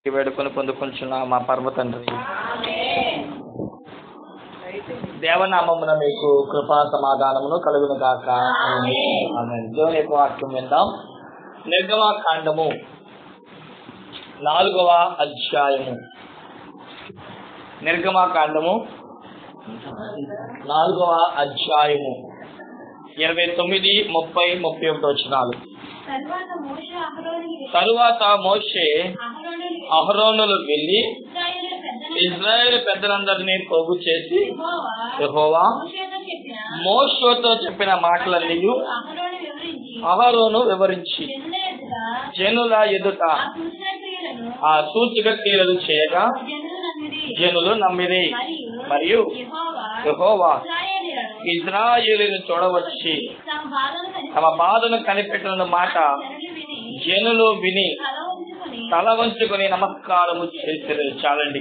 వేడుకొని పొందుకొంచున్న మా పరమ తండ్రి, దేవనామమున మీకు కృపా సమాధానమును కలుగును గాక. ఆమేన్. దేవుని యొక్క వాక్యం విందాం. నిర్గమకాండము 4వ అధ్యాయము. నిర్గమకాండము 4వ అధ్యాయము 29, 30, 31 వచనాలు. తరువాత మోషే అహరోనులు వెళ్ళి ఇశ్రాయేలు పెద్దలందరినీ పోగు చేసి యెహోవా మోషేతో చెప్పిన మాటలన్నీ అహరోను వివరించి జనుల ఎదుట ఆ సూచక క్రియలు చేయగా జనులు నమ్మిరి. మరియు యెహోవా ఇశ్రాయేలును చూడవచ్చి తమ బాధను కనిపెట్టిన మాట జనులు విని తల వంచుకొని నమస్కారము చేశారు. చాలండి.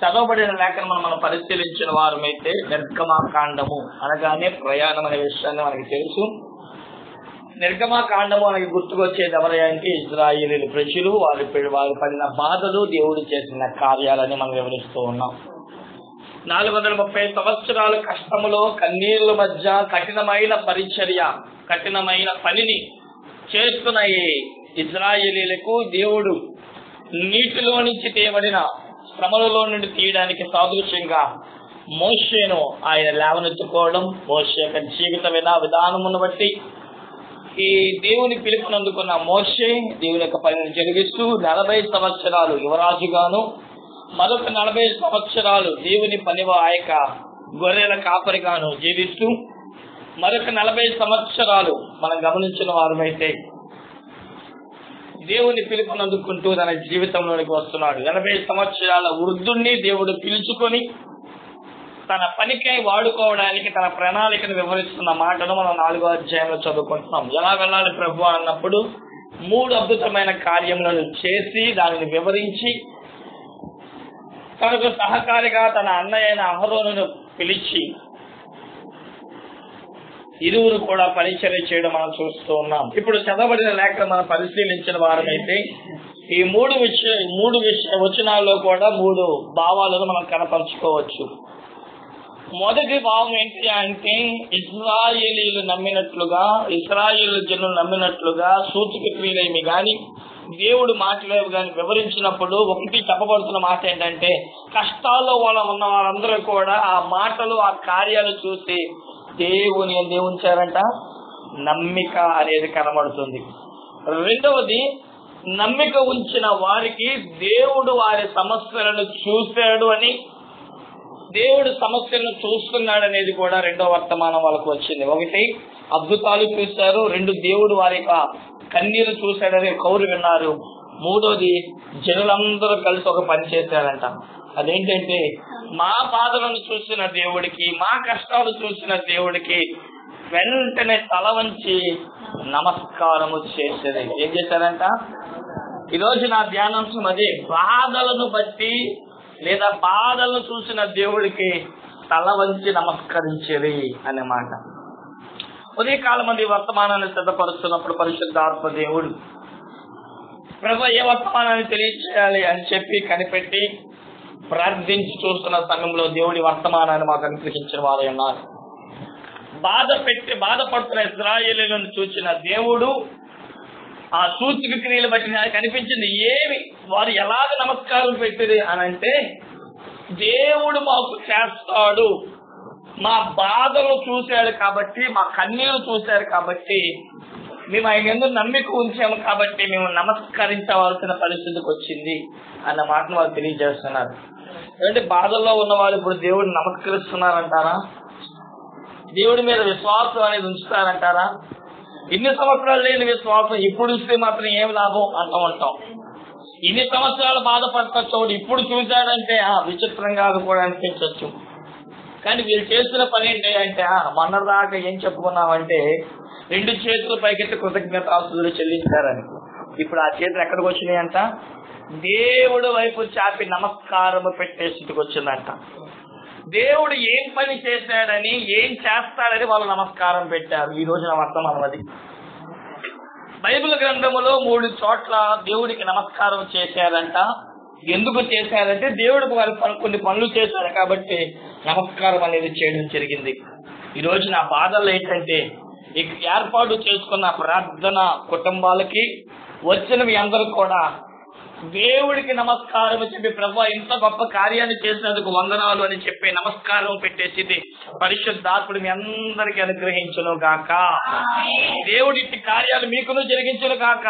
చదవబడిన లేఖను మనం పరిశీలించిన వారమైతే నిర్గమకాండము అనగానే ప్రయాణం అనే విషయాన్ని మనకి తెలుసు. నిర్గమకాండము మనకి గుర్తుకొచ్చేది ఎవరంటే ఇశ్రాయేలు ప్రజలు, వారు పడిన బాధలు, దేవుడు చేసిన కార్యాలని మనం వివరిస్తూ ఉన్నాం. 430 సంవత్సరాల కష్టములో కన్నీళ్ల మధ్య కఠినమైన పరిచర్య, కఠినమైన పనిని చేస్తున్న ఈ ఇశ్రాయేలీలకు దేవుడు నీటిలో నుంచి తీయబడిన శ్రమలలో నుండి తీయడానికి సాదృశ్యంగా మోషేను ఆయన లేవనెత్తుకోవడం, మోషే యొక్క జీవిత విధానమును బట్టి ఈ దేవుని పిలుపునందుకున్న మోషే దేవుని యొక్క పనిని జరిగిస్తూ 40 సంవత్సరాలు యువరాజుగాను, మరొక 40 సంవత్సరాలు దేవుని పనివ ఆయక గొర్రెల కాపరిగాను జీవిస్తూ, మరొక 40 సంవత్సరాలు మనం గమనించిన వారమైతే దేవుని పిలుపునందుకుంటూ తన జీవితంలోనికి వస్తున్నాడు. 80 సంవత్సరాల వృద్ధుణ్ణి దేవుడు పిలుచుకొని తన పనికై వాడుకోవడానికి తన ప్రణాళికను వివరిస్తున్న మాటను మనం 4వ అధ్యాయంలో చదువుకుంటున్నాం. ఎలా వెళ్ళాలి ప్రభు అన్నప్పుడు 3 అద్భుతమైన కార్యములను చేసి దానిని వివరించి తనకు సహకారిగా తన అన్నయ్యైన అహరోనును పిలిచి ఇరువురు కూడా పరిచర్య చేయడం మనం చూస్తూ ఉన్నాం. ఇప్పుడు చదవబడిన లేఖను మనం పరిశీలించిన వారమైతే ఈ 3 వచనాల్లో కూడా 3 భావాలను మనం కనపరుచుకోవచ్చు. మొదటి భావం ఏంటి అంటే ఇశ్రాయేలీలు నమ్మినట్లుగా, ఇశ్రాయేలు జనులు నమ్మినట్లుగా సూచక క్రియలేమి గాని దేవుడు మాటలేవు గాని వివరించినప్పుడు ఒకటి చెప్పబడుతున్న మాట ఏంటంటే కష్టాల్లో ఉన్న వారందరూ కూడా ఆ మాటలు, ఆ కార్యాలు చూసి దేవుని ఉంచారంట నమ్మిక అనేది కనబడుతుంది. రెండవది, నమ్మిక ఉంచిన వారికి దేవుడు వారి సమస్యలను చూశాడు అని, దేవుడు సమస్యలను చూస్తున్నాడు అనేది కూడా రెండో వర్తమానం వాళ్ళకు వచ్చింది. ఒకటి అద్భుతాలు చూశారు, 2 దేవుడు వారి యొక్క కన్నీరు చూశాడని కౌరు విన్నారు, 3వది జనులందరూ కలిసి ఒక పని చేశారంట. అదేంటంటే మా బాధలను చూసిన దేవుడికి, మా కష్టాలు చూసిన దేవుడికి వెంటనే తల వంచి నమస్కారము చేసేది. ఏం చేశారంట? ఈరోజు నా ధ్యానాంశం అదే, బాధలను బట్టి లేదా బాధలను చూసిన దేవుడికి తల వంచి నమస్కరించేది అనే మాట. ఉదయకాలం మంది వర్తమానాన్ని సిద్ధపరుస్తున్నప్పుడు పరిశుద్ధాత్మ దేవుడు ప్రభు ఏ వర్తమానాన్ని తెలియచేయాలి అని చెప్పి కనిపెట్టి ప్రార్థించి చూస్తున్న సమయంలో దేవుడి వర్తమానాన్ని మాకు అనుగ్రహించిన వారు ఉన్నారు. బాధపడుతున్న ఇశ్రాయేలీలను చూసిన దేవుడు ఆ సూచక క్రియలు బట్టి కనిపించింది. వారు ఎలాగ నమస్కారం పెట్టింది అని అంటే దేవుడు మాకు చేస్తాడు, మా బాధలు చూశాడు కాబట్టి, మా కన్నీరు చూశారు కాబట్టి, మేము ఆయన ఎందుకు నమ్మిక ఉంచాము కాబట్టి మేము నమస్కరించవలసిన పరిస్థితికి వచ్చింది అన్న మాటను వాళ్ళు తెలియజేస్తున్నారు. అంటే బాధల్లో ఉన్న వాళ్ళు ఇప్పుడు దేవుడిని నమస్కరిస్తున్నారంటారా? దేవుడి మీద విశ్వాసం అనేది ఉంచుతారంటారా? ఇన్ని సంవత్సరాలు లేని విశ్వాసం ఇప్పుడు చూస్తే మాత్రం ఏం లాభం అంటూ ఉంటాం. ఇన్ని సంవత్సరాలు బాధపడతా ఇప్పుడు చూశాడంటే విచిత్రంగా కూడా అనిపించవచ్చు. కానీ వీళ్ళు చేస్తున్న పని ఏంటి అంటే మొన్నదాకా ఏం చెప్పుకున్నామంటే 2 చేతులు పైకెత్తి కృతజ్ఞతాస్తుతులు చెల్లించారని. ఇప్పుడు ఆ చేతులు ఎక్కడికి వచ్చినాయంట? దేవుడు వైపు చాపి నమస్కారము పెట్టే స్థితికి వచ్చిందంట. దేవుడు ఏం పని చేశాడని, ఏం చేస్తాడని వాళ్ళు నమస్కారం పెట్టారు. ఈ రోజున వర్తమానం అది. బైబిల్ గ్రంథములో 3 చోట్ల దేవుడికి నమస్కారం చేశారంట. ఎందుకు చేశారంటే దేవుడికి వారు కొన్ని పనులు చేశారు కాబట్టి నమస్కారం అనేది చేయడం జరిగింది. ఈ రోజు నా బాధలు ఏంటంటే ఏర్పాటు చేసుకున్న ప్రార్థన కుటుంబాలకి వచ్చిన మీ అందరూ కూడా దేవుడికి నమస్కారం చెప్పి ప్రభువా ఇంత గొప్ప కార్యాన్ని చేసినందుకు వందనాలు అని చెప్పి నమస్కారం పెట్టేసి పరిశుద్ధాత్ముడు మీ అందరికీ అనుగ్రహించును గాక. దేవుడి కార్యాలు మీకును జరిగించును గాక.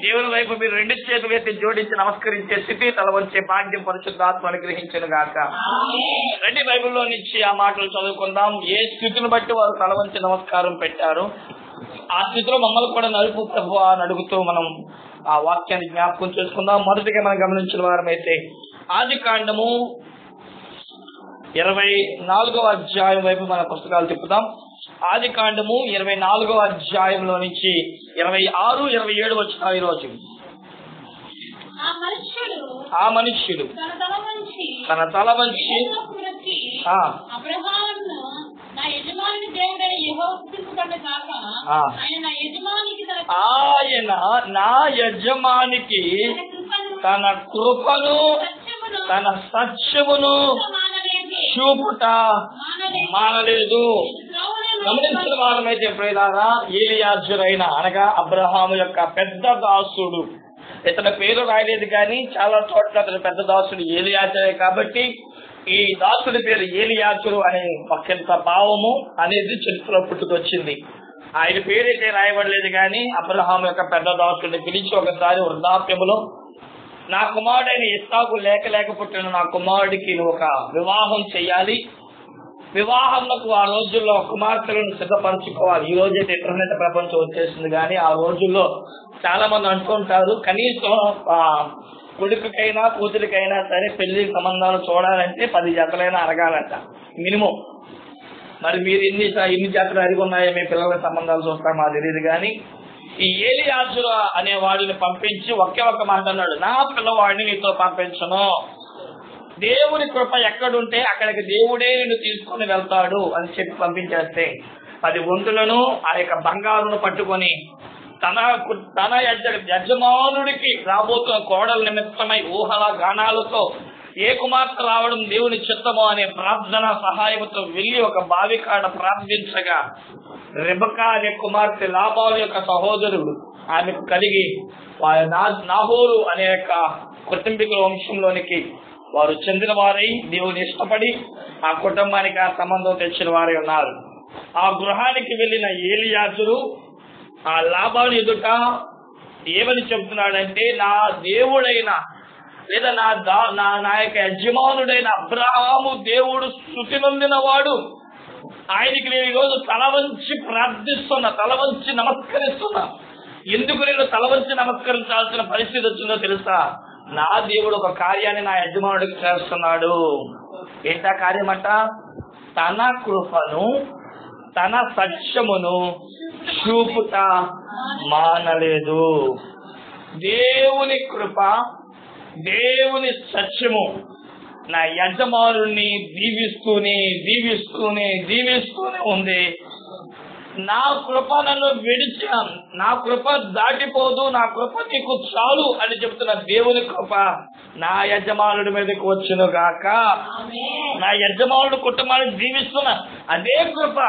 దేవుని వైపు మీరు 2 చేతులు వేసి జోడించి నమస్కరించే స్థితి తల వంచే భాగ్యం పరిశుద్ధాత్మ అనుగ్రహించును గాక. రండి బైబిల్లో నుంచి ఆ మాటలు చదువుకుందాం. ఏ స్థితిని బట్టి వారు తల వంచి నమస్కారం పెట్టారు ఆ స్థితిలో మమ్మల్ని కూడా నలుపు ప్రభువా అని అడుగుతూ మనం ఆ వాక్యాన్ని జ్ఞాపకం చేసుకుందాం. మొదటిగా మనం గమనించిన వారమైతే ఆదికాండము 24వ అధ్యాయం వైపు మన పుస్తకాలు తిప్పుదాం. ఆదికాండము 24వ అధ్యాయంలో నుంచి 26, 27 వచ్చిన ఈరోజు ఆ మనుష్యుడు తన తల వంచి ఆయన నా యజమానికి తన కృపను తన సత్యమును చూపుట మానలేదు. గమనించిన వారమైతే ప్రియులారా, ఏలియాజరుడైన అనగా అబ్రహాము యొక్క పెద్ద దాసుడు, ఇతని పేరు రాయలేదు కానీ చాలా చోట్ల అతని పెద్ద దాసుడు ఏలియాజరే కాబట్టి ఈ దాసుడి పేరు ఏలియాజరు అనే ఒకంత భావము అనేది చరిత్రలో పుట్టుకొచ్చింది. ఆయన పేరైతే రాయబడలేదు కానీ అబ్రహాము యొక్క పెద్ద దాసుడిని పిలిచి ఒకసారి వృద్ధాప్యములో నా కుమారుడైన ఇస్సాకు లేక పుట్టిన నా కుమారుడికి నువ్వు ఒక వివాహం చెయ్యాలి, వివాహంలో ఆ రోజుల్లో కుమార్తెలను సిద్ధపరచుకోవాలి. ఈ రోజైతే ఇంటర్నెట్ ప్రపంచం వచ్చేసింది కానీ ఆ రోజుల్లో చాలా మంది అంటుంటారు కనీసం కొడుకుకైనా కూతురికైనా సరే పెళ్లి సంబంధాలు చూడాలంటే 10 జతలైనా అరగాలంట మినిమం. మరి మీరు ఇన్ని జతలు అరిగి ఉన్నాయో మీ పిల్లల సంబంధాలు చూస్తాం మాకు తెలియదు కానీ ఈ ఏలియాజరు అనే వాడిని పంపించి ఒకే ఒక్క మాట అన్నాడు, నా పిల్లవాడిని నీతో పంపించను. దేవుని కృప ఎక్కడుంటే అక్కడికి దేవుడే నిన్ను తీసుకుని వెళ్తాడు అని చెప్పి పంపించేస్తే 10 ఒంటులను ఆ యొక్క బంగారును పట్టుకొని తన యజమానుడికి రాబోతున్న కోడల నిమిత్తమై ఊహల గానాలతో ఏ కుమార్తె రావడం దేవుని చిత్తమో అనే ప్రార్థన సహాయంతో వెళ్లి ఒక బావి కాడ ప్రార్థించగా రెబెకా అనే కుమార్తె లాబాను యొక్క సహోదరుడు ఆమెకు కలిగి వారి నాహోరు అనే యొక్క కుటుంబీకుల వంశంలోనికి వారు చెందిన వారై దేవుని ఇష్టపడి ఆ కుటుంబానికి ఆ సంబంధం తెచ్చిన వారై ఉన్నారు. ఆ గృహానికి వెళ్లిన ఏలియాజరు ఆ లాబాను ఎదుట ఏమని చెప్తున్నాడంటే, నా దేవుడైన లేదా నా యొక్క యజమానుడైన అబ్రహాము దేవుడు స్తుతి నొందిన వాడు, ఆయనకి నేను ఈరోజు తల వంచి ప్రార్థిస్తున్నా, తల వంచి నమస్కరిస్తున్నా. ఎందుకు నేను తల వంచి నమస్కరించాల్సిన పరిస్థితి వచ్చిందో తెలుసా? నా దేవుడు ఒక కార్యాన్ని నా యజమానుడికి చేస్తున్నాడు. ఏంటా కార్యమంట? తన కృపను తన సత్యమును చూపుట మానలేదు. దేవుని కృప దేవుని సత్యము నా యజమానుడిని దీవిస్తూనే ఉంది. నా కృప నన్ను విడిచాను, నా కృప దాటిపోదు, నా కృప నీకు చాలు అని చెప్తున్న దేవుని కృప నా యజమానుడి మీదకి వచ్చును గాక. నా యజమానుడు కుటుంబాన్ని దీవిస్తున్నా అదే కృప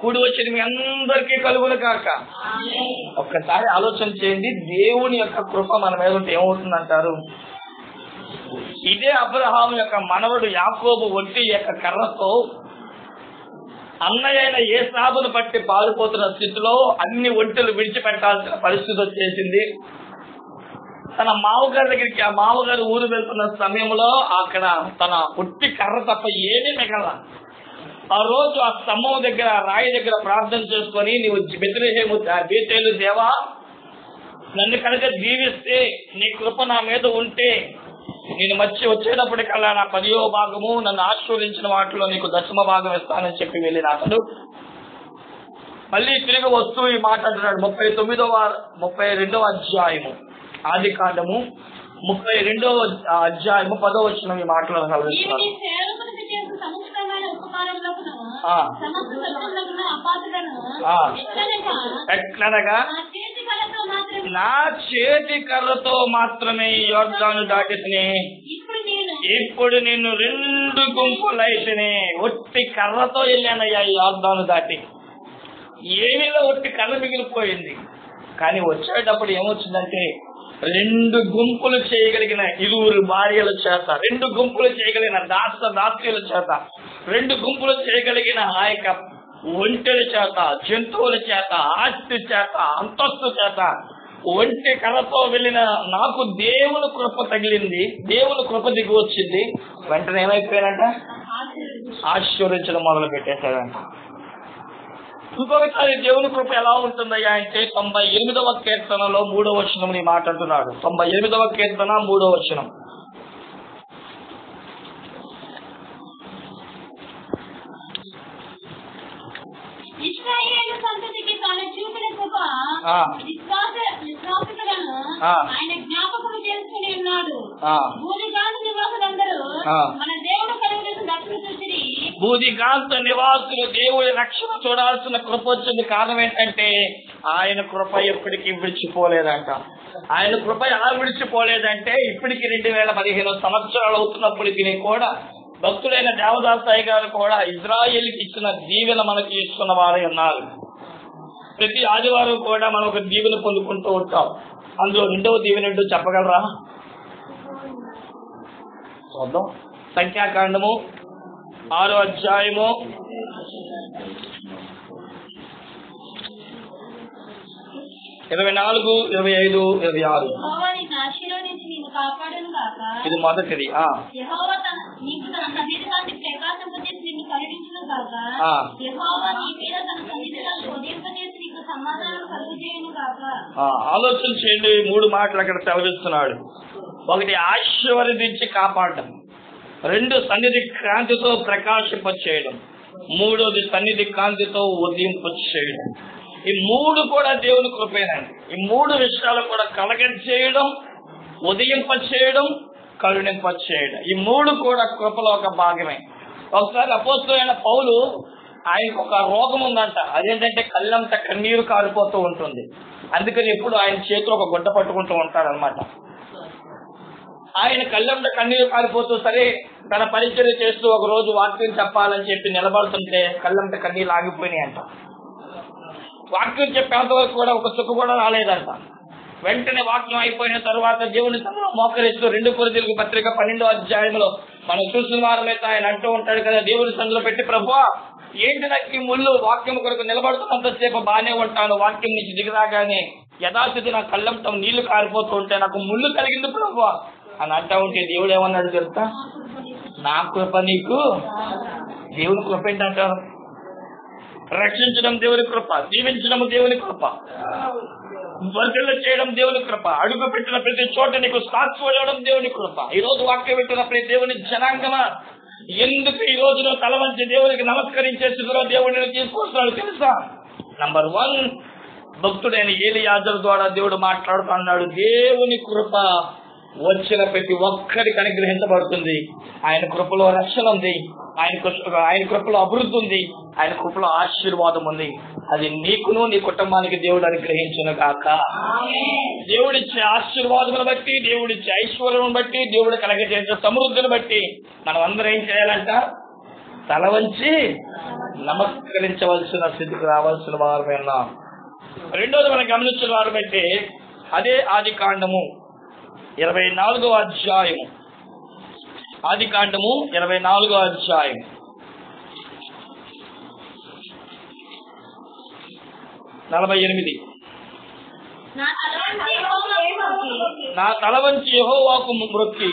కూడి వచ్చిన మీ అందరికీ కలుగును గాక. ఒక్కసారి ఆలోచన చేయండి, దేవుని యొక్క కృప మన మీద ఉంటే ఏమవుతుందంటారు? ఇదే అబ్రహాము యొక్క మనవడు యాకోబు ఒంటి యొక్క కర్రతో అన్నయ్యైన ఏసావును బట్టి పారిపోతున్న స్థితిలో అన్ని ఒంటెలు విడిచిపెట్టాల్సిన పరిస్థితి వచ్చేసింది. తన మామగారి దగ్గరికి ఆ మామగారు ఊరు వెళ్తున్న సమయంలో అక్కడ తన ఒట్టి కర్ర తప్ప ఏమీ మిగల. ఆ రోజు ఆ స్తంభం దగ్గర రాయి దగ్గర ప్రార్థన చేసుకొని, నీవు బెత్లెహేము బేతేలు దేవా నన్ను కనుక దీవిస్తే, నీ కృప నా మీద ఉంటే నేను వచ్చేటప్పటికల్లా నా 10వ భాగము నన్ను ఆశీర్వదించిన వాటిలో నీకు 10వ భాగం ఇస్తానని చెప్పి వెళ్ళిన అతడు మళ్ళీ తిరిగి వస్తూ ఈ మాట అంటున్నాడు. 32వ అధ్యాయము ఆదికాండము 32వ అధ్యాయము 10వ వచనం ఈ మాటలను కలుగుతున్నాడు. ఎట్లనగా నా చేతి కర్రతో మాత్రమే యోర్దాను దాటితేనే, ఇప్పుడు నేను 2 గుంపులైతేనే. ఒట్టి కర్రతో వెళ్ళానయ్యా యోర్దాను దాటి. ఏమిలో ఒట్టి కర్ర మిగిలిపోయింది. కానీ వచ్చేటప్పుడు ఏమొచ్చిందంటే 2 గుంపులు చేయగలిగిన 2 భార్యల చేత, 2 గుంపులు చేయగలిగిన దాస్యుల చేత, 2 గుంపులు చేయగలిగిన ఆ యొక్క ఒంటెల చేత, జంతువుల చేత, ఆస్తి చేత, అంతస్తు చేత, ఒంటి కర్రతో వెళ్ళిన నాకు దేవుని కృప తగిలింది. దేవుని కృప దిగి వచ్చింది. వెంటనే ఏమైపోయానంట? ఆశీర్వదించడం మొదలు పెట్టేశాడంట. ఇంకొకసారి దేవుని కృప ఎలా ఉంటుందయ్యా అంటే 98వ కీర్తనలో 3వ వచనం ఈ మాట అంటున్నాడు. 98వ కీర్తన 3వ వచనం. ఇశ్రాయేలు సంతతికి తాను చూపిన కృప విశ్వాసులను ఆయన జ్ఞాపకం చేసుకుని ఉన్నాడు. భూదిగాంత నివాసులందరూ మన దేవుడు కలుగుతున్న రక్షణ చూసి, భూదిగాంత నివాసులు దేవుడి రక్షణ చూడాల్సిన కృప వచ్చింది. కారణం ఏంటంటే ఆయన కృప ఎప్పటికీ విడిచిపోలేదంట. ఆయన కృప ఎలా విడిచిపోలేదంటే ఇప్పటికి 2015 సంవత్సరాలు అవుతున్నప్పటికీ కూడా భక్తుడైన దేవదాసాయి గారు కూడా ఇజ్రాయేల్కి ఇచ్చిన దీవెన మనకి ఇస్తున్న వారై ఉన్నారు. ప్రతి ఆదివారం కూడా మనం ఒక దీవెన పొందుకుంటూ ఉంటాం. అందులో 2వ దీవెన ఏంటో చెప్పగలరా? చూద్దాం. సంఖ్యాకాండము 6వ అధ్యాయము 24, 25, 26. ఇది మొదటిది. ఆలోచన చేయండి. 3 మాటలు అక్కడ సెలవిస్తున్నాడు. 1 ఆశీర్వదించి కాపాడడం, 2 సన్నిధి కాంతితో ప్రకాశింపచేయడం, 3వది సన్నిధి కాంతితో ఉదయింపచేయడం. ఈ 3 కూడా దేవుని కృపేనండి. ఈ 3 విషయాలు కూడా కలగజేయడం, ఉదయింపచేయడం, కరుణింపచేయడం, ఈ 3 కూడా కృపలో ఒక భాగమే. ఒకసారి అపోస్తలుడైన పౌలు, ఆయనకు ఒక రోగం ఉందంట. అదేంటంటే కళ్ళంతా కన్నీరు కారిపోతూ ఉంటుంది. అందుకని ఎప్పుడు ఆయన చేతిలో ఒక గుడ్డ పట్టుకుంటూ ఉంటారనమాట. ఆయన కళ్ళంతా కన్నీరు కారిపోతూ సరే తన పరిచర్య చేస్తూ ఒక రోజు వాక్యం చెప్పాలని చెప్పి నిలబడుతుంటే కళ్ళంతా కన్నీరు ఆగిపోయినాయి అంట. వాక్యం చెప్పేంత వరకు కూడా ఒక చుక్క కూడా రాలేదంట. వెంటనే వాక్యం అయిపోయిన తర్వాత దేవుని సన్నిధిలో మోకరిస్తూ 2 కొరింథీయులకు పత్రిక 12వ అధ్యాయంలో మనం చూసిన వారమైతే ఆయన అంటూ ఉంటాడు కదా, దేవుని సన్నిధిలో పెట్టి, ప్రభువా ఏంటి నాకు ఈ ముళ్ళు, వాక్యం కొరకు నిలబడుతున్నంతసేపు బాగానే ఉంటాను, వాక్యం నుంచి దిగిరాగానే యథాస్థితి నా కళ్ళంతో నీళ్లు కారిపోతూ ఉంటే నాకు ముళ్ళు కలిగింది ప్రభువా అని అంటా ఉంటే దేవుడు ఏమన్నాడు తెలుసా? నా కృప నీకు. దేవుని కృప ఏంటంటారు? రక్షించడం దేవుని కృప, దీవించడం దేవుని కృప, వర్గలు చేయడం దేవుని కృప, అడుగు పెట్టిన ప్రతి చోట నీకు సాక్షి ఇవ్వడం దేవుని కృప. ఈ రోజు వాక్యం పెట్టిన ప్రతి దేవుని జనాంగమా, ఎందుకు ఈ రోజు నువ్వు తల వంచి దేవునికి నమస్కరించే స్థితిలో దేవుడిని తీసుకొస్తున్నాడు తెలుసా? నంబర్ 1, భక్తుడైన ఏలియాజరు ద్వారా దేవుడు మాట్లాడుతున్నాడు. దేవుని కృప వచ్చిన ప్రతి ఒక్కరికి అనుగ్రహించబడుతుంది. ఆయన కృపలో రక్షణ ఉంది, ఆయన కృపలో అభివృద్ధి ఉంది, ఆయన కృపలో ఆశీర్వాదం ఉంది. అది నీకును నీ కుటుంబానికి దేవుడు అనుగ్రహించును గాక. దేవుడిచ్చే ఆశీర్వాదమును బట్టి, దేవుడిచ్చే ఐశ్వర్యం బట్టి, దేవుడు కలగజేసే సమృద్ధిని బట్టి మనం అందరం ఏం చేయాలంట? తల వంచి నమస్కరించవలసిన స్థితికి రావాల్సిన వారమేనా. 2వది మనం గమనించిన వారమైతే అదే ఆదికాండము 24వ అధ్యాయము, ఆదికాండము 24వ అధ్యాయం 48. నా తల వంచి యెహోవాకు మ్రొక్కి,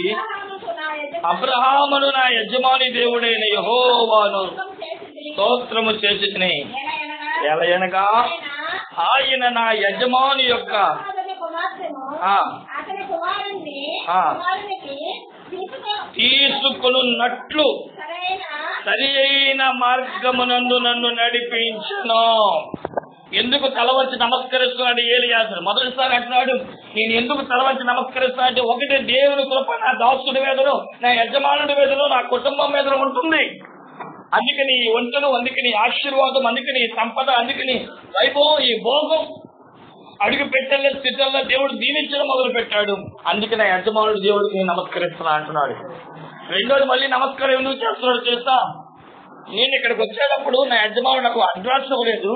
అబ్రహామును నా యజమాని దేవుడైన యెహోవాను స్తోత్రము చేసితిని. ఎలయనగా ఆయన నా యజమాని యొక్క తీసుకున్నట్లు సరి అయిన మార్గమునందు నన్ను నడిపించును. ఎందుకు తల వంచి నమస్కరిస్తున్నాడు ఏలియాజరు? మొదటిసారి అంటున్నాడు, నేను ఎందుకు తల వంచి నమస్కరిస్తున్నా అంటే, ఒకటి దేవుని కృప నా దాసుడి మీదను, నా యజమానుడి మీదను, నా కుటుంబం మీద ఉంటుంది. అందుకని ఈ వంటలు, అందుకని ఆశీర్వాదం, అందుకని సంపద, అందుకని వైభవం, ఈ భోగం అడుగు పెట్టలే స్థితిలో దేవుడు దీవించడం మొదలు పెట్టాడు. అందుకే నా యజమానుడు దేవుడికి నేను నమస్కరిస్తున్నా అంటున్నాడు. రెండోది మళ్ళీ నమస్కారం ఎందుకు చేస్తున్నాడు చేస్తా, నేను ఇక్కడికి వచ్చేటప్పుడు నా యజమానుడు నాకు అడ్వాన్స్ ఇవ్వలేదు.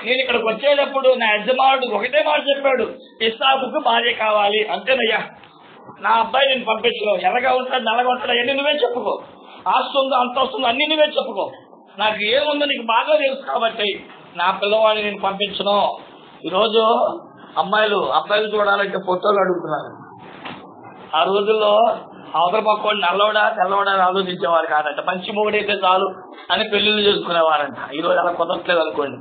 నేను ఇక్కడికి వచ్చేటప్పుడు నా యజమానుడు ఒకటే మాట చెప్పాడు, ఇస్సాకుకు భార్య కావాలి అంతేనయ్యా. నా అబ్బాయి నేను పంపించను, ఎలాగా ఉంటాడు నల్లగా ఉంటాడు అన్ని నువ్వే చెప్పుకో, ఆస్తుందో అంత వస్తుందో అన్ని నువ్వే చెప్పుకో, నాకు ఏముందో నీకు బాగా తెలుసు కాబట్టి నా పిల్లవాడిని నేను పంపించను. ఈరోజు అబ్బాయిలు చూడాలంటే ఫోటోలు అడుగుతున్నారు. ఆ రోజుల్లో అవతల పక్కవాడు నల్లవడా తెల్లవడా అని ఆలోచించేవారు కాదంట, మంచి మొగుడైతే చాలు అని పెళ్లిళ్ళు చేసుకునేవారంట. ఈరోజు అలా కుదరట్లేదు అనుకోండి.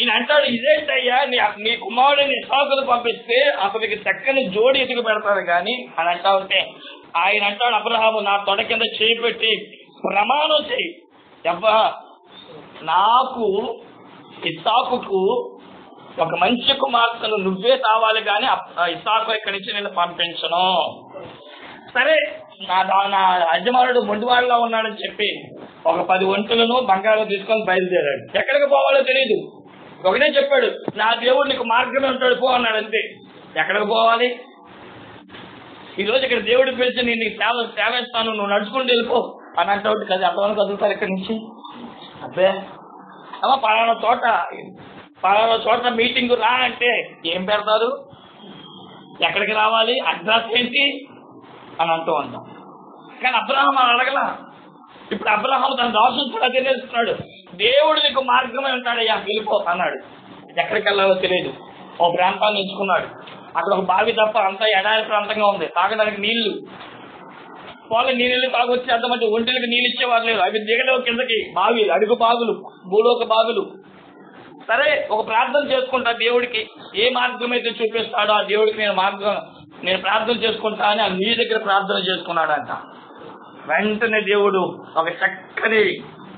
ఈయన అంటాడు, ఇదేంటయ్యా నీ కుమారుడిని ఇస్సాకును పంపిస్తే అతనికి చక్కని జోడి ఎదుగు పెడతాడు కానీ అని అంటా ఉంటే ఆయన అంటాడు, అబ్రహాము నా తొడ కింద చేయి పెట్టి ప్రమాణం చేయి, అబ్బా నాకు ఇస్సాకుకు ఒక మంచి కుమార్తెను నువ్వే కావాలి కానీ ఇస్సాకు ఇక్కడి నుంచి నేను పంపించను. సరే నా యజమానుడు మొండివాడిలో ఉన్నాడని చెప్పి ఒక 10 ఒంటులను బంగారం తీసుకొని బయలుదేరాడు. ఎక్కడికి పోవాలో తెలియదు, ఒకటే చెప్పాడు, నా దేవుడు నీకు మార్గమే ఉంటాడు పో అన్నాడు అంతే. ఎక్కడికి పోవాలి? ఈరోజు ఇక్కడ దేవుడు పిలిచి నేను నీకు సేవేస్తాను, నువ్వు నడుచుకుంటూ వెళ్ళిపో అని అంటాడు కదా. అంతవరకు కదులుతారు ఇక్కడి నుంచి? అబ్బే అమ్మ పలానా చోట మీటింగ్ రా అంటే ఏం పెడతారు, ఎక్కడికి రావాలి, అడ్రస్ ఏంటి అని అంటూ ఉంటాం. కానీ అబ్రహాం అని అడగలా. ఇప్పుడు అబ్రహాం తన దాసుడు కూడా తెలియజేస్తున్నాడు, దేవుడు నీకు మార్గమే ఉంటాడయ్యా వెళ్ళిపో అన్నాడు. ఎక్కడికి వెళ్ళాలో తెలియదు. ఓ ప్రాంతాన్ని ఎంచుకున్నాడు. అక్కడ ఒక బావి తప్ప అంతా ఎడారి ప్రాంతంగా ఉంది, తాగడానికి నీళ్లు పోలే. నీళ్ళు తాగొచ్చి అంతమంది ఒంటికి నీళ్ళు ఇచ్చేవారు లేదు, అవి దిగలేవు కిందకి. బావిలు, అడుగు బాగులు, భూలోక బాగులు. సరే ఒక ప్రార్థన చేసుకుంటా, దేవుడికి ఏ మార్గం అయితే చూపిస్తాడో ఆ దేవుడికి నేను ప్రార్థన చేసుకుంటా అని ఆ నీళ్ళ దగ్గర ప్రార్థన చేసుకున్నాడంట. వెంటనే దేవుడు ఒక చక్కని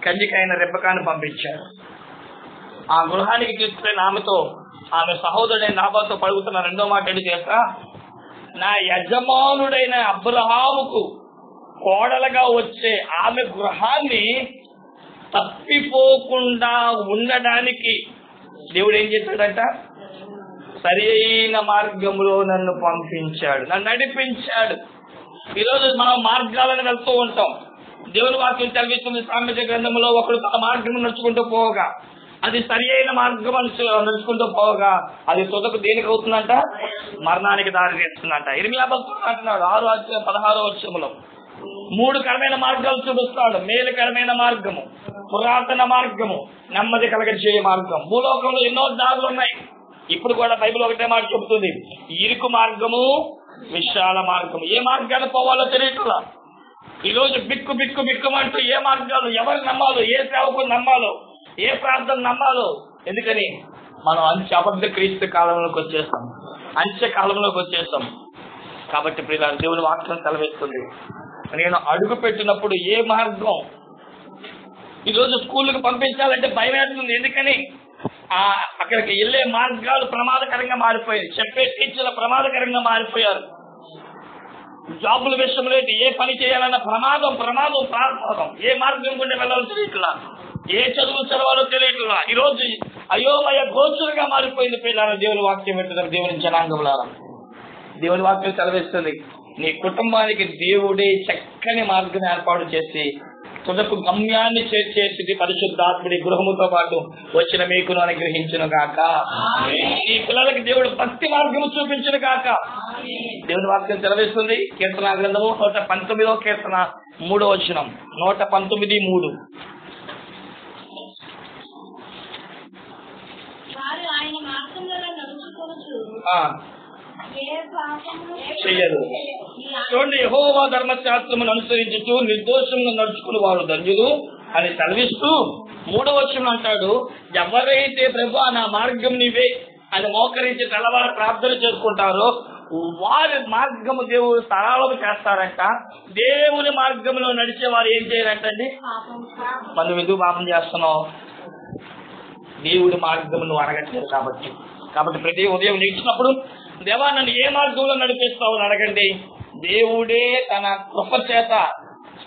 కన్యకైన రెబెకాను పంపించాడు. ఆ గృహానికి తీసుకునే ఆమె సహోదరుడైన నాబాతో పలుకుతున్న రెండో మాట ఏంటి చేస్తా, నా యజమానుడైన అబ్రహాముకు కోడలుగా వచ్చే ఆమె గృహాన్ని తప్పిపోకుండా ఉండడానికి దేవుడు ఏం చేశాడంట, సరి అయిన మార్గంలో నన్ను పంపించాడు, నన్ను నడిపించాడు. ఈరోజు మనం మార్గాలను వెళ్తూ ఉంటాం. దేవుని వాక్యం చదివిస్తుంది సామెత గ్రంథంలో, ఒకడు తన మార్గం నడుచుకుంటూ పోగా అది సరి అయిన మార్గం నడుచుకుంటూ పోగా అది తుదకు దేనికి అవుతుందంట, మరణానికి దారి తీస్తుందంట. ఇర్మియా భక్తుడు అంటున్నాడు 6:16 వచనంలో 3 కరమైన మార్గాలు చూపిస్తాడు. మేలుకరమైన మార్గము, పురాతన మార్గము, నెమ్మది కలగజేయ మార్గం. భూలోకంలో ఎన్నో దారులు ఉన్నాయి. ఇప్పుడు కూడా బైబిల్ ఒకటే మాట చెబుతుంది, ఇరుకు మార్గము, విశాల మార్గము. ఏ మార్గాలు పోవాలో తెలియట్లా. ఈరోజు బిక్కుమంటూ ఏ మార్గాలు, ఎవరు నమ్మాలో, ఏ సేవకులు నమ్మాలో, ఏ ప్రార్థన నమ్మాలో. ఎందుకని మనం అబద్ధ క్రీస్తు కాలంలోకి వచ్చేస్తాం, అంత్య కాలంలోకి వచ్చేస్తాం. కాబట్టి ప్రియులారా, దేవుని వాక్యం సెలవిస్తుంది, నేను అడుగు పెట్టినప్పుడు ఏ మార్గం. ఈరోజు స్కూళ్ళకి పంపించాలంటే భయం వేస్తుంది. ఎందుకని అక్కడికి వెళ్ళే మార్గాలు ప్రమాదకరంగా మారిపోయాయి, చెప్పే టీచర్లు ప్రమాదకరంగా మారిపోయారు. జాబుల విషయంలో ఏ పని చేయాలన్న ప్రమాదం. ఏ మార్గం గుండా వెళ్ళాలో తెలియట్లా, ఏ చదువులు చదవాలో తెలియట్లా. ఈరోజు అయోమయ గోచులుగా మారిపోయింది పిల్లల. దేవుని వాక్యం పెట్టుదారు. దేవుని జనాంగములారా, దేవుని వాక్యం సెలవిస్తుంది, నీ కుటుంబానికి దేవుడే చక్కని మార్గం ఏర్పాటు చేసి తుదకు గమ్యాన్ని చేర్చేసి పరిశుద్ధాత్ముడి గృహముతో పాటు వచ్చిన మీకును అనుగ్రహించును గాక. ఈ పిల్లలకి దేవుడు భక్తి మార్గము చూపించును గాక. దేవుని వాక్యం సెలవిస్తుంది కీర్తన గ్రంథము 119వ కీర్తన 3వ వచనం. 119:3. చెయ్యదు. చూడండి, యెహోవా ధర్మశాస్త్రమును అనుసరించుతూ నిర్దోషంగా నడుచుకుని వారు ధన్యులు అని సెలవిస్తూ 3వ వచనం అంటాడు, ఎవరైతే ప్రభు నా మార్గం నీవే అని మోకరించి తెల్లవారు ప్రార్థన చేసుకుంటారో వారి మార్గము దేవుడు సరళం చేస్తారంట. దేవుని మార్గంలో నడిచే వారు ఏం చేయరంటండి, మనం ఎందుకు పాపం చేస్తున్నావు, దేవుడి మార్గం నువ్వు అడగట్లేదు కాబట్టి ప్రతి ఉదయం నిలిచినప్పుడు దేవా నన్ను ఏ మార్గంలో నడిపిస్తావు అని అడగండి. దేవుడే తన కృప చేత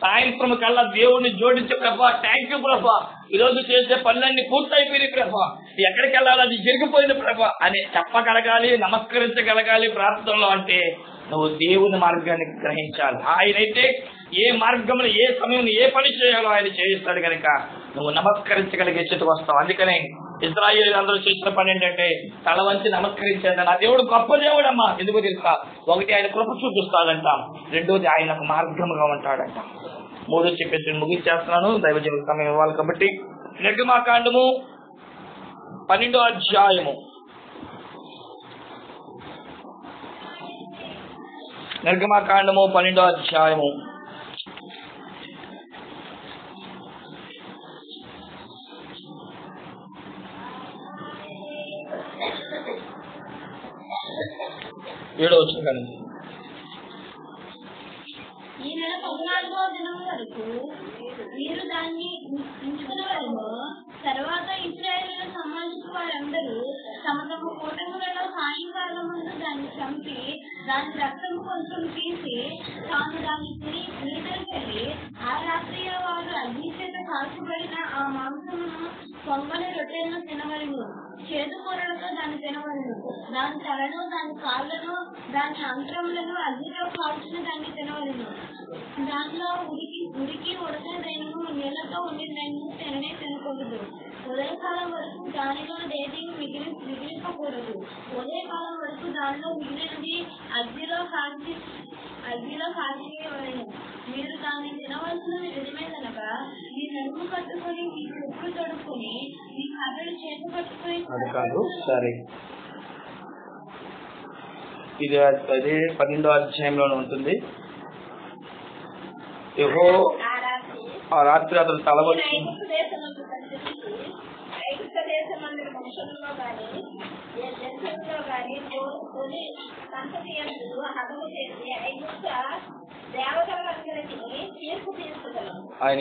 సాయంత్రం కల్లా దేవుడిని జోడించే ప్రభా, థ్యాంక్ యూ ప్రభా, ఈ రోజు చేసే పనులన్నీ పూర్తయిపోయినాయి ప్రభా, ఎక్కడికి వెళ్ళాలి అది జరిగిపోయింది ప్రభా అని చెప్పగలగాలి, నమస్కరించగలగాలి ప్రార్థనలో. అంటే నువ్వు దేవుని మార్గాన్ని గ్రహించాలి. ఆయనైతే ఏ మార్గంలో ఏ సమయంలో ఏ పని చేయాలో ఆయన చేయిస్తాడు కనుక నువ్వు నమస్కరించగలిగే స్థితికి వస్తావు. అందుకనే ఇశ్రాయేలు అందరూ చేసిన పని ఏంటంటే తల వంచి నమస్కరించాడు. నా దేవుడు గొప్ప దేవుడు అమ్మా. ఎందుకు తెలుసా? ఒకటి ఆయన కృప చూపిస్తాడంట, రెండోది ఆయన ఒక మార్గముగా ఉంటాడంట. మూడో చెప్పేసి ముగించేస్తున్నాను, దైవజనుల సమయం ఇవ్వాలి కాబట్టి. నిర్గమాకాండము 12వ అధ్యాయము, నిర్గమాకాండము 12వ అధ్యాయము 7వ వచనం. ఈ నెల 14వ దినం వరకు మీరు దాన్ని ఉంచుకునేవారు. తర్వాత ఇశ్రాయేలును సంబంధించిన వారందరూ తమ తమ కూటములలో సాయంకాలం ముందు దాన్ని చంపి దాని రక్తము కొంచెం తీసి తాను దాన్ని తిరిగి ఆ రాత్రి వారు అగ్ని చేత కాల్చబడిన ఆ మాంసమును పొంగని రొట్టెలను తినవలను, చేదు కూరలతో దాన్ని తినవలను. దాని తలను, దాని కాళ్ళను, దాని అంతరములను అగ్నిలో కాల్చిన దాన్ని తినవలను. దానిలో ఉడికి ఉడకదైనను నీళ్లతో ఉండినైనా తిననే తినకూడదు. ఉదయకాలం వరకు దానిలో దేని మిగిలింపకూడదు. ఉదయకాలం వరకు దానిలో మిగిలినది అగ్నిలో కాల్చివేయవలెను. మీరు దాన్ని తినవలసినది నిజమేదనగా మీ నడుము కట్టుకుని, మీ చెప్పులు తొడుక్కుని, మీ కర్రలు చేతి పట్టుకుని. అది కాదు, సరే, ఇది అదే 12వ అధ్యాయంలోనే ఉంటుంది. ఆ రాత్రి అతను తలబడి ఐగుప్తు దేశమందు వంశంలో గాని ఏ దేశంలో గాని సంతతి యందు హతము చేసి ఐగుప్త దేవతలందరికీ తీర్పు తీర్చగలరు. ఆయన